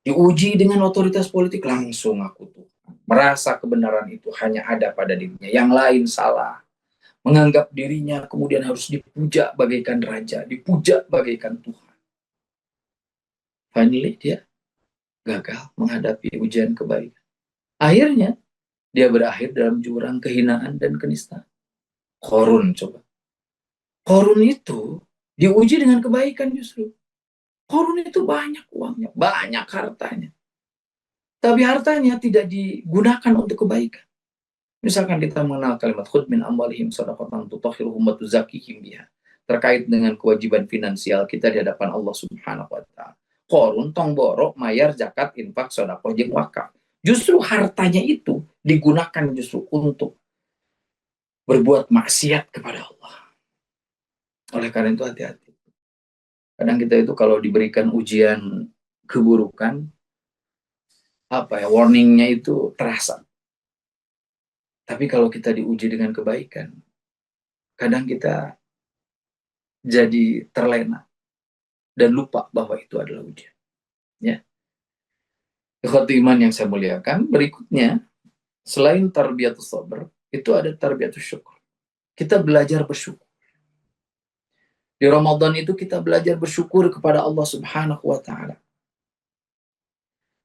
Diuji dengan otoritas politik, langsung aku Tuhan. Merasa kebenaran itu hanya ada pada dirinya, yang lain salah. Menganggap dirinya kemudian harus dipuja bagaikan raja, dipuja bagaikan Tuhan. Finally dia gagal menghadapi ujian kebaikan. Akhirnya dia berakhir dalam jurang kehinaan dan kenistaan. Korun coba. Korun itu diuji dengan kebaikan justru. Korun itu banyak uangnya, banyak hartanya. Tapi hartanya tidak digunakan untuk kebaikan. Misalkan kita mengenal kalimat khudh min amwalihim shadaqatan tutahhiruhum wa tuzakkihim biha. Terkait dengan kewajiban finansial kita di hadapan Allah Subhanahu wa taala. Korun tong borok mayar zakat infak sedekah jeung wakaf. Justru hartanya itu digunakan justru untuk berbuat maksiat kepada Allah. Oleh karena itu hati-hati. Kadang kita itu kalau diberikan ujian keburukan, warningnya itu terasa. Tapi kalau kita diuji dengan kebaikan, kadang kita jadi terlena dan lupa bahwa itu adalah ujian. Ya. Ikhwati iman yang saya muliakan, berikutnya selain tarbiyatus sabr, itu ada tarbiyatus syukur. Kita belajar bersyukur. Di Ramadan itu kita belajar bersyukur kepada Allah Subhanahu wa taala.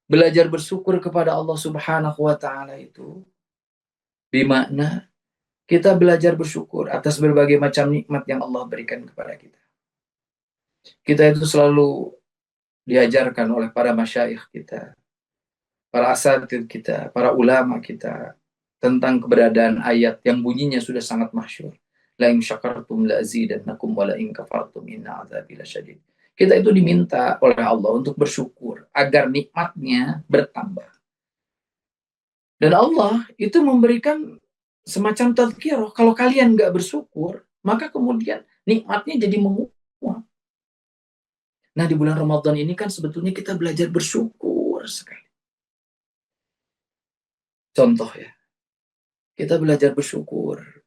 Belajar bersyukur kepada Allah Subhanahu wa taala itu bermakna kita belajar bersyukur atas berbagai macam nikmat yang Allah berikan kepada kita. Kita itu selalu diajarkan oleh para masyayikh kita, para asatidz kita, para ulama kita tentang keberadaan ayat yang bunyinya sudah sangat masyhur. La in syakartum la azidannakum wa la in kafartum inna adzabi lasyadid. Kita itu diminta oleh Allah untuk bersyukur agar nikmatnya bertambah. Dan Allah itu memberikan semacam tazkirah. Kalau kalian nggak bersyukur, maka kemudian nikmatnya jadi menguap. Nah, di bulan Ramadan ini kan sebetulnya kita belajar bersyukur sekali. Contoh ya, kita belajar bersyukur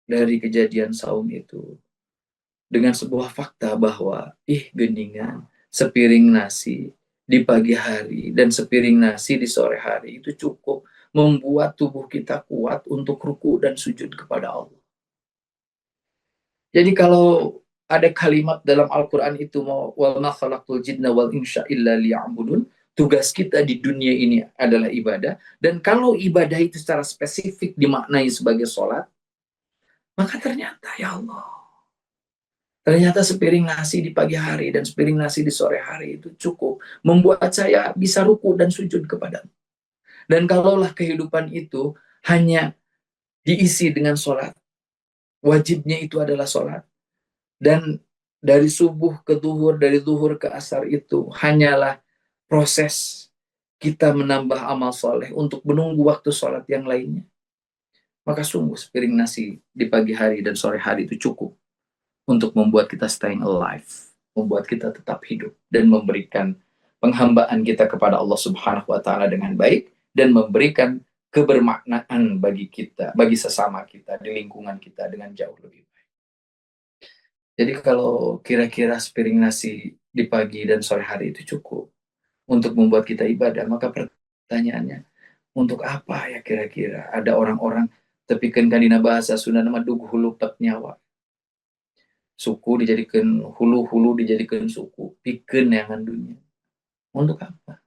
dari kejadian saum itu dengan sebuah fakta bahwa geningan sepiring nasi di pagi hari dan sepiring nasi di sore hari itu cukup membuat tubuh kita kuat untuk ruku dan sujud kepada Allah. Jadi kalau ada kalimat dalam Al-Quran itu wal ma khalaqtul jinna wal insya illa liya'budun, tugas kita di dunia ini adalah ibadah, dan kalau ibadah itu secara spesifik dimaknai sebagai sholat, maka ternyata ya Allah, ternyata sepiring nasi di pagi hari dan sepiring nasi di sore hari itu cukup membuat saya bisa ruku dan sujud kepadamu. Dan kalaulah kehidupan itu hanya diisi dengan sholat, wajibnya itu adalah sholat, dan dari subuh ke zuhur, dari zuhur ke asar itu hanyalah proses kita menambah amal soleh untuk menunggu waktu sholat yang lainnya, maka sungguh sepiring nasi di pagi hari dan sore hari itu cukup untuk membuat kita staying alive, membuat kita tetap hidup, dan memberikan penghambaan kita kepada Allah Subhanahu wa taala dengan baik, dan memberikan kebermaknaan bagi kita, bagi sesama kita, di lingkungan kita dengan jauh lebih baik. Jadi kalau kira-kira sepiring nasi di pagi dan sore hari itu cukup untuk membuat kita ibadah, maka pertanyaannya, untuk apa ya kira-kira ada orang-orang tepikeun dina bahasa Sunda nama dug hulu pet nyawa. Suku dijadikan hulu dijadikan suku, pikeun neangan dunia. Untuk apa?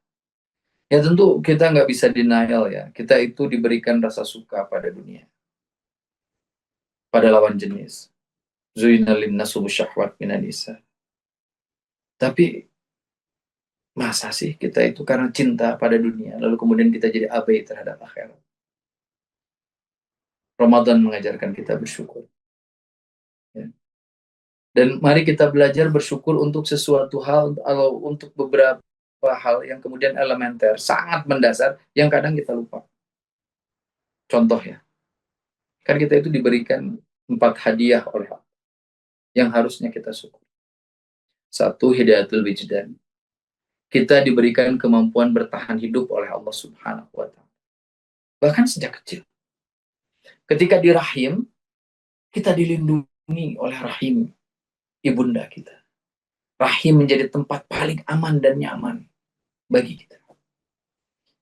Ya tentu kita nggak bisa denial ya. Kita itu diberikan rasa suka pada dunia, pada lawan jenis. Zuina linnas syahwat minan nisa. Tapi masa sih kita itu karena cinta pada dunia, lalu kemudian kita jadi abai terhadap akhirat? Ramadan mengajarkan kita bersyukur. Ya. Dan mari kita belajar bersyukur untuk sesuatu hal, atau untuk beberapa hal yang kemudian elementer, sangat mendasar, yang kadang kita lupa. Contoh ya, kan kita itu diberikan 4 hadiah oleh Allah yang harusnya kita syukur. 1, hidayatul wijdan. Kita diberikan kemampuan bertahan hidup oleh Allah Subhanahu wa taala. Bahkan sejak kecil. Ketika di rahim, kita dilindungi oleh rahim ibunda kita. rahim menjadi tempat paling aman dan nyaman bagi kita.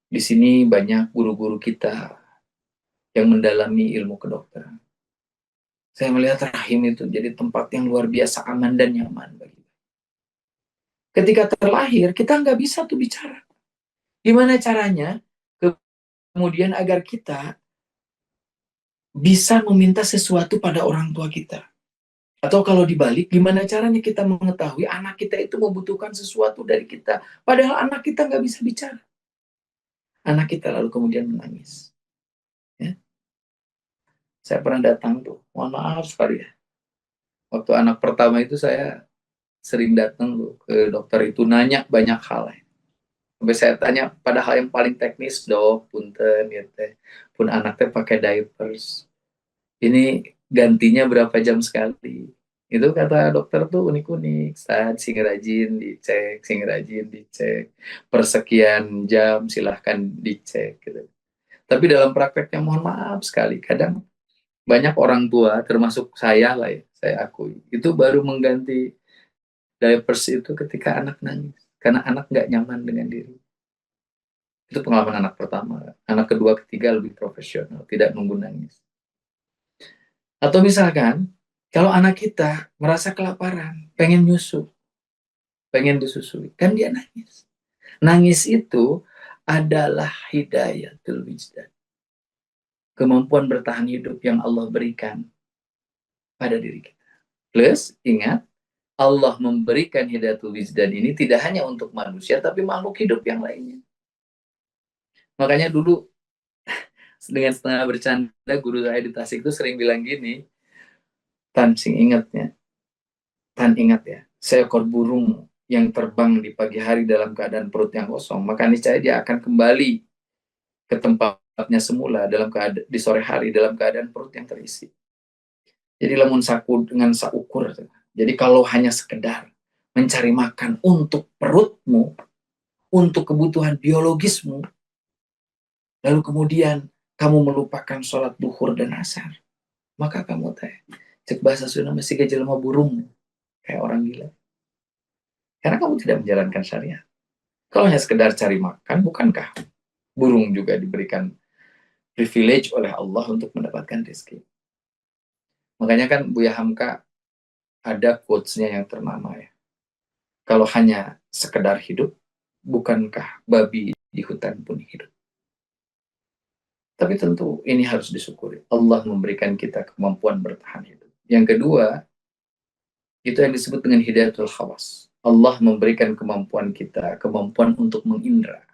Di sini banyak guru-guru kita yang mendalami ilmu kedokteran. Saya melihat rahim itu jadi tempat yang luar biasa aman dan nyaman bagi kita. Ketika terlahir, kita nggak bisa tuh bicara. Gimana caranya? Kemudian agar kita bisa meminta sesuatu pada orang tua kita. Atau kalau dibalik, gimana caranya kita mengetahui anak kita itu membutuhkan sesuatu dari kita. Padahal anak kita nggak bisa bicara. Anak kita lalu kemudian menangis. Ya. Saya pernah datang tuh, mohon maaf sekali ya. Waktu anak pertama itu saya sering datang tuh ke dokter itu nanya banyak hal. Ya. Sampai saya tanya pada hal yang paling teknis, dok, punten, gitu. Pun anaknya pakai diapers. Ini gantinya berapa jam sekali? Itu kata dokter tuh unik-unik. Saat sing rajin dicek. Persekian jam silahkan dicek. Gitu. Tapi dalam prakteknya mohon maaf sekali. Kadang banyak orang tua, termasuk saya lah ya, saya akui. Itu baru mengganti diapers itu ketika anak nangis. Karena anak nggak nyaman dengan diri. Itu pengalaman anak pertama. Anak kedua, ketiga lebih profesional. Tidak nunggu nangis. Atau misalkan, kalau anak kita merasa kelaparan, pengen nyusu, pengen disusui, kan dia nangis. Nangis itu adalah hidayatul wijdan. Kemampuan bertahan hidup yang Allah berikan pada diri kita. Plus, ingat, Allah memberikan hidayatul wijdan ini tidak hanya untuk manusia, tapi makhluk hidup yang lainnya. Makanya dulu, dengan setengah bercanda, guru saya di Tasik itu sering bilang gini, Tan, sing ingatnya, Tan ingat ya, seekor burung yang terbang di pagi hari dalam keadaan perut yang kosong, maka niscaya dia akan kembali ke tempatnya semula di sore hari dalam keadaan perut yang terisi. Jadi lamun saku dengan saukur. Jadi kalau hanya sekedar mencari makan untuk perutmu, untuk kebutuhan biologismu, lalu kemudian kamu melupakan sholat duhur dan asar, maka kamu cek bahasa Sunda masih kejelma burung kayak orang gila. Karena kamu tidak menjalankan syariat. Kalau hanya sekedar cari makan, bukankah burung juga diberikan privilege oleh Allah untuk mendapatkan rezeki? Makanya kan Buya Hamka ada quotes-nya yang ternama ya. Kalau hanya sekedar hidup, bukankah babi di hutan pun hidup? Tapi tentu ini harus disyukuri. Allah memberikan kita kemampuan bertahan hidup. Yang kedua, itu yang disebut dengan hidayatul khawas. Allah memberikan kemampuan kita, kemampuan untuk mengindra.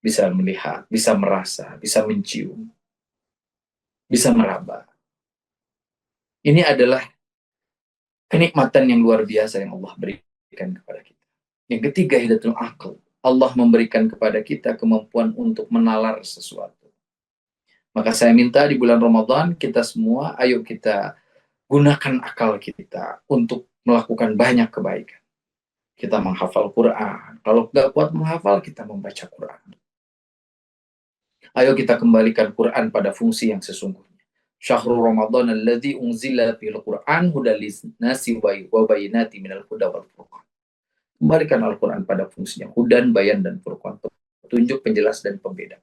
Bisa melihat, bisa merasa, bisa mencium, bisa meraba. Ini adalah kenikmatan yang luar biasa yang Allah berikan kepada kita. Yang ketiga, hidayatul aql. Allah memberikan kepada kita kemampuan untuk menalar sesuatu. Maka saya minta di bulan Ramadan, kita semua, ayo kita gunakan akal kita untuk melakukan banyak kebaikan. Kita menghafal Quran. Kalau nggak kuat menghafal, kita membaca Quran. Ayo kita kembalikan Quran pada fungsi yang sesungguhnya. Syahrul Ramadan alladzi unzila fil Quran hudal linnasi wa bayyinati minal huda wal furqan. Kembalikan Al-Quran pada fungsinya, hudan, bayan, dan furqan, petunjuk, penjelas, dan pembeda.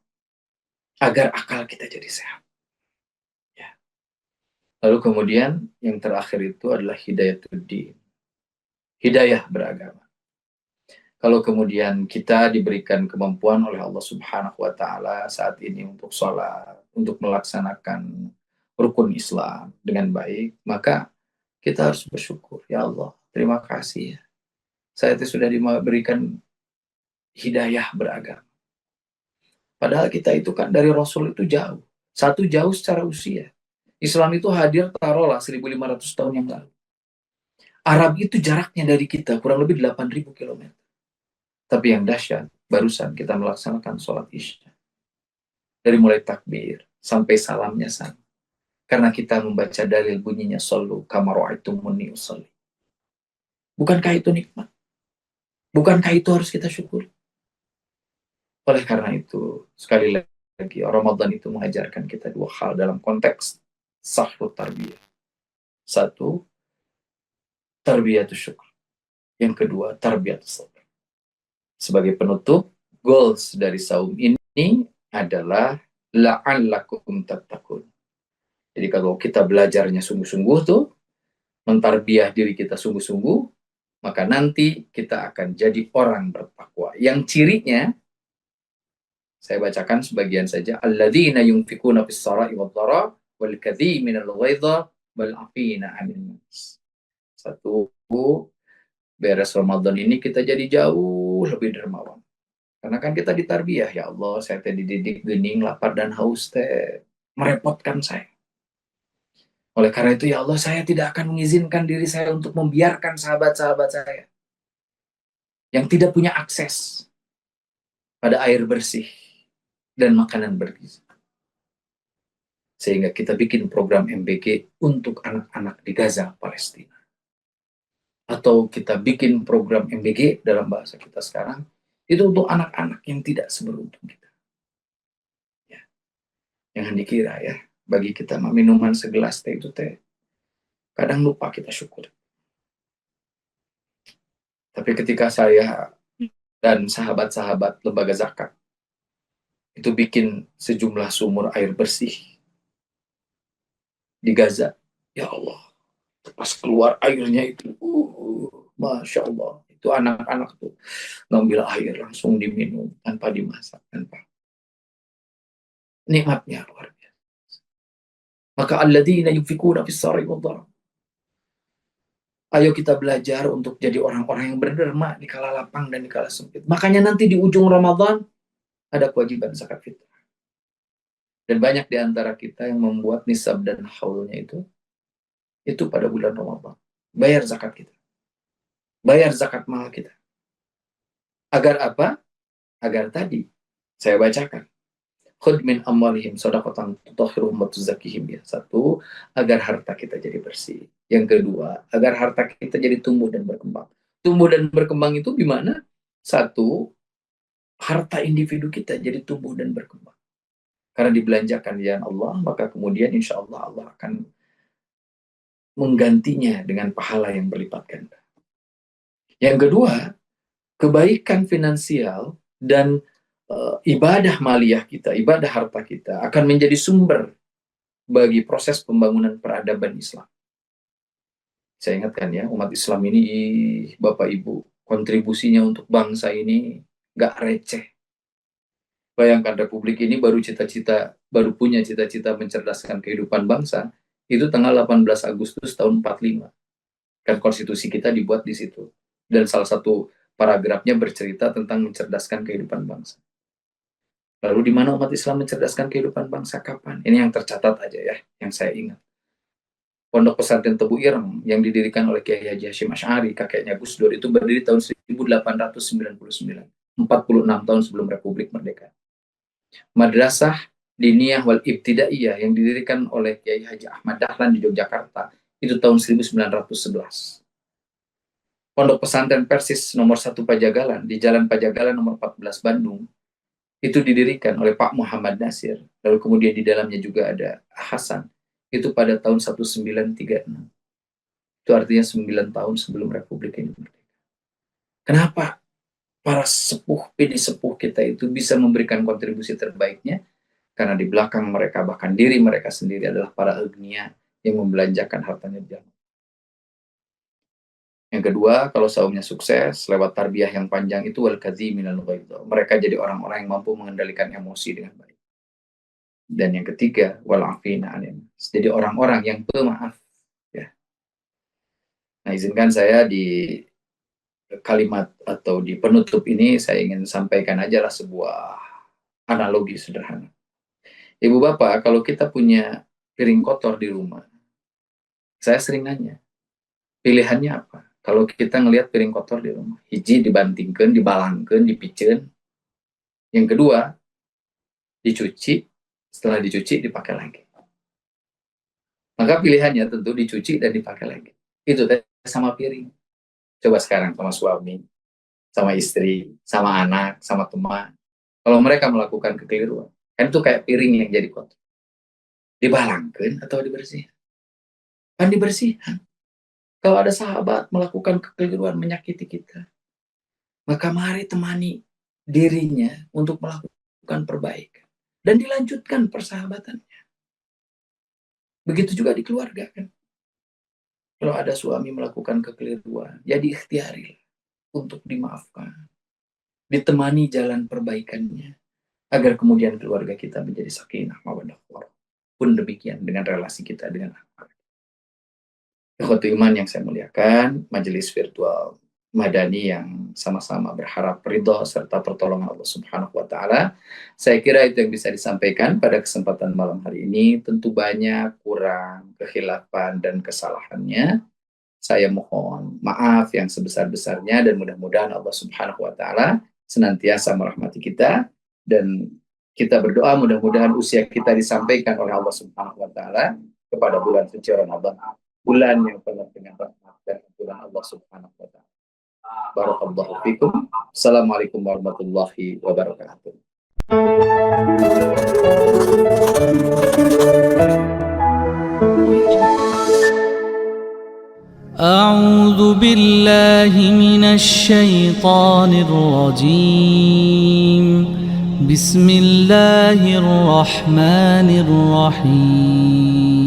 Agar akal kita jadi sehat. Ya. Lalu kemudian yang terakhir itu adalah hidayatul din. Hidayah beragama. Kalau kemudian kita diberikan kemampuan oleh Allah Subhanahu wa Ta'ala saat ini untuk sholat, untuk melaksanakan rukun Islam dengan baik, maka kita harus bersyukur. Ya Allah, terima kasih. Saya sudah diberikan hidayah beragama. Padahal kita itu kan dari Rasul itu jauh. Satu jauh secara usia. Islam itu hadir taruhlah 1.500 tahun yang lalu. Arab itu jaraknya dari kita kurang lebih 8.000 km. Tapi yang dahsyat, barusan kita melaksanakan sholat isya. Dari mulai takbir sampai salamnya sama. Karena kita membaca dalil bunyinya sallu kama ra'aitumuni usolli. Bukankah itu nikmat? Bukankah itu harus kita syukur? Oleh karena itu, sekali lagi, Ramadan itu mengajarkan kita dua hal dalam konteks sahrut tarbiyah. Satu, tarbiyatus syukur. Yang kedua, tarbiyat sabr. Sebagai penutup, goals dari saum ini adalah la'allakum tattaqun. Jadi kalau kita belajarnya sungguh-sungguh tuh, mentarbiah diri kita sungguh-sungguh, maka nanti kita akan jadi orang bertakwa. Yang cirinya, saya bacakan sebagian saja. Alladzina yunfikuna fis sarai wad dhara wal kadhiminal ghaidha wal afina 'anil nas. Satu, beres Ramadan ini kita jadi jauh lebih dermawan. Karena kan kita ditarbiyah, ya Allah, saya teh dididik gening, lapar dan haus teh merepotkan saya. Oleh karena itu, ya Allah, saya tidak akan mengizinkan diri saya untuk membiarkan sahabat-sahabat saya yang tidak punya akses pada air bersih dan makanan bergizi. Sehingga kita bikin program MBG untuk anak-anak di Gaza, Palestina. Atau kita bikin program MBG dalam bahasa kita sekarang, itu untuk anak-anak yang tidak seberuntung kita. Ya. Jangan dikira ya, bagi kita minuman segelas teh itu teh, kadang lupa kita syukur. Tapi ketika saya dan sahabat-sahabat lembaga zakat itu bikin sejumlah sumur air bersih di Gaza, ya Allah, pas keluar airnya itu, Masya Allah, itu anak-anak tuh ngambil air langsung diminum tanpa dimasak, tanpa nikmatnya luar biasa. Maka alladzina yunfikuna fis sarai wad dhara. Ayo kita belajar untuk jadi orang-orang yang berderma di kala lapang dan di kala sempit. Makanya nanti di ujung Ramadan ada kewajiban zakat fitrah. Dan banyak di antara kita yang membuat nisab dan haulnya itu pada bulan Ramadan. Bayar zakat kita. Bayar zakat mahal kita. Agar apa? Agar tadi saya bacakan. Khudh min amwalihim shadaqatan tutahhiruhum wa tuzakkihim. Ya. Satu, agar harta kita jadi bersih. Yang kedua, agar harta kita jadi tumbuh dan berkembang. Tumbuh dan berkembang itu gimana? Satu, harta individu kita jadi tumbuh dan berkembang. Karena dibelanjakan di jalan Allah, maka kemudian insya Allah Allah akan menggantinya dengan pahala yang berlipat ganda. Yang kedua, kebaikan finansial dan ibadah maliyah kita, ibadah harta kita akan menjadi sumber bagi proses pembangunan peradaban Islam. Saya ingatkan ya, umat Islam ini, Bapak Ibu, kontribusinya untuk bangsa ini nggak receh. Bayangkan Republik ini baru punya cita-cita mencerdaskan kehidupan bangsa, itu tanggal 18 Agustus tahun 45. Kan konstitusi kita dibuat di situ. Dan salah satu paragrafnya bercerita tentang mencerdaskan kehidupan bangsa. Lalu di mana umat Islam mencerdaskan kehidupan bangsa kapan? Ini yang tercatat aja ya, yang saya ingat. Pondok Pesantren Tebu Ireng yang didirikan oleh Kiai Haji Hashim Asy'ari, kakeknya Gus Dur, itu berdiri tahun 1899, 46 tahun sebelum Republik Merdeka. Madrasah Diniyah wal Ibtidaiyah yang didirikan oleh Kiai Haji Ahmad Dahlan di Yogyakarta, itu tahun 1911. Pondok Pesantren Persis nomor 1 Pajagalan di Jalan Pajagalan nomor 14 Bandung, itu didirikan oleh Pak Muhammad Nasir. Lalu kemudian di dalamnya juga ada Hasan. Itu pada tahun 1936. Itu artinya 9 tahun sebelum Republik ini merdeka. Kenapa para pedi sepuh kita itu bisa memberikan kontribusi terbaiknya? Karena di belakang mereka, bahkan diri mereka sendiri adalah para agniya yang membelanjakan hartanya di jalan. Yang kedua, kalau saumnya sukses, lewat tarbiyah yang panjang itu wal-kadhiminal ghaidha. Mereka jadi orang-orang yang mampu mengendalikan emosi dengan baik. Dan yang ketiga, wal-afina 'anil nas. Jadi orang-orang yang pemaaf. Ya. Nah, izinkan saya di kalimat atau di penutup ini saya ingin sampaikan aja lah sebuah analogi sederhana. Ibu bapak, kalau kita punya piring kotor di rumah, saya sering nanya, pilihannya apa? Kalau kita ngelihat piring kotor di rumah, hiji dibantingkan, dibalangkan, dipicen. Yang kedua, dicuci, setelah dicuci dipakai lagi. Maka pilihannya tentu dicuci dan dipakai lagi. Itu sama piring. Coba sekarang sama suami, sama istri, sama anak, sama teman. Kalau mereka melakukan kekeliruan, kan itu kayak piring yang jadi kotor. Dibalangkan atau dibersihkan? Kan dibersihkan. Kalau ada sahabat melakukan kekeliruan menyakiti kita, maka mari temani dirinya untuk melakukan perbaikan. Dan dilanjutkan persahabatannya. Begitu juga di keluarga kan. Kalau ada suami melakukan kekeliruan, jadi ikhtiari untuk dimaafkan. Ditemani jalan perbaikannya. Agar kemudian keluarga kita menjadi sakinah mawaddah warahmah. Pun demikian dengan relasi kita dengan anak. Ikhwatu iman yang saya muliakan, majelis virtual Madani yang sama-sama berharap ridho serta pertolongan Allah Subhanahu wa taala. Saya kira itu yang bisa disampaikan pada kesempatan malam hari ini. Tentu banyak kurang, kekhilafan dan kesalahannya. Saya mohon maaf yang sebesar-besarnya dan mudah-mudahan Allah Subhanahu wa taala senantiasa merahmati kita dan kita berdoa mudah-mudahan usia kita disampaikan oleh Allah Subhanahu wa taala kepada bulan suci Ramadan, bulan yang penuh dengan rahmat dan ampunan Allah Subhanahu wa taala. Barakallahu fikum. Assalamualaikum warahmatullahi wabarakatuh. أعوذ بالله من الشيطان الرجيم بسم الله الرحمن الرحيم